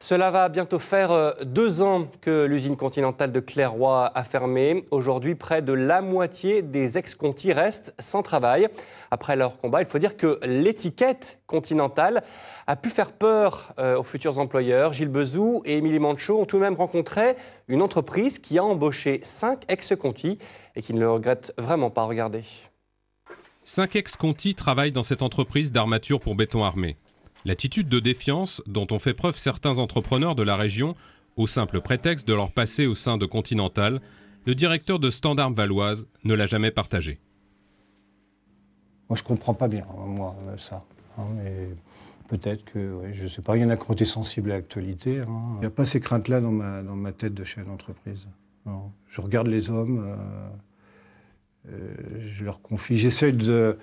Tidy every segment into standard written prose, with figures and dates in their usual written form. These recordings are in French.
Cela va bientôt faire 2 ans que l'usine Continentale de Clairoy a fermé. Aujourd'hui, près de la moitié des ex-Conti restent sans travail. Après leur combat, il faut dire que l'étiquette Continentale a pu faire peur aux futurs employeurs. Gilles Bezou et Émilie Manchot ont tout de même rencontré une entreprise qui a embauché 5 ex-Conti et qui ne le regrette vraiment pas. Regardez. 5 ex-Conti travaillent dans cette entreprise d'armature pour béton armé. L'attitude de défiance dont ont fait preuve certains entrepreneurs de la région, au simple prétexte de leur passé au sein de Continental, le directeur de Standarm Valoise ne l'a jamais partagé. Moi, je ne comprends pas bien, moi, ça. Mais peut-être que, ouais, je ne sais pas, il y en a qui ont été sensibles à l'actualité. Il n'y a pas ces craintes-là dans ma tête de chef d'entreprise. Je regarde les hommes, je leur confie, j'essaie de...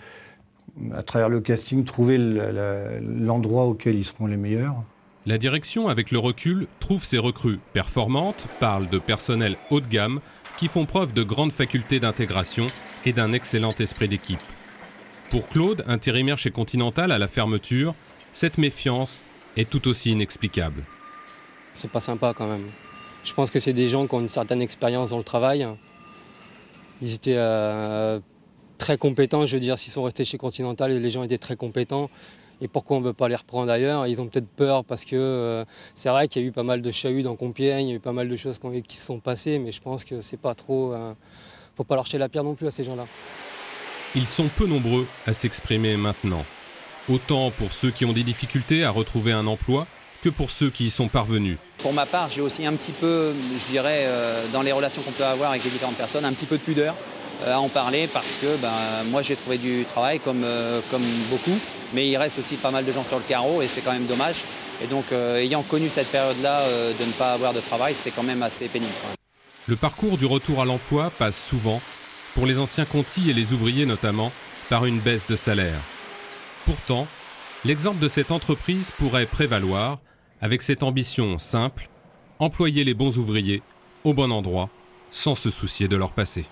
à travers le casting, trouver l'endroit auquel ils seront les meilleurs. La direction, avec le recul, trouve ses recrues performantes, parle de personnel haut de gamme, qui font preuve de grandes facultés d'intégration et d'un excellent esprit d'équipe. Pour Claude, intérimaire chez Continental à la fermeture, cette méfiance est tout aussi inexplicable. C'est pas sympa quand même. Je pense que c'est des gens qui ont une certaine expérience dans le travail. Ils étaient... très compétents, je veux dire, s'ils sont restés chez Continental, les gens étaient très compétents. Et pourquoi on ne veut pas les reprendre ailleurs? Ils ont peut-être peur parce que c'est vrai qu'il y a eu pas mal de chahuts dans Compiègne, il y a eu pas mal de choses qui se sont passées, mais je pense que c'est pas trop... faut pas leur jeter la pierre non plus à ces gens-là. Ils sont peu nombreux à s'exprimer maintenant. Autant pour ceux qui ont des difficultés à retrouver un emploi que pour ceux qui y sont parvenus. Pour ma part, j'ai aussi un petit peu, je dirais, dans les relations qu'on peut avoir avec les différentes personnes, un petit peu de pudeur à en parler parce que moi j'ai trouvé du travail comme beaucoup, mais il reste aussi pas mal de gens sur le carreau et c'est quand même dommage. Et donc ayant connu cette période-là de ne pas avoir de travail, c'est quand même assez pénible. Le parcours du retour à l'emploi passe souvent, pour les anciens Conti et les ouvriers notamment, par une baisse de salaire. Pourtant, l'exemple de cette entreprise pourrait prévaloir avec cette ambition simple, employer les bons ouvriers au bon endroit sans se soucier de leur passé.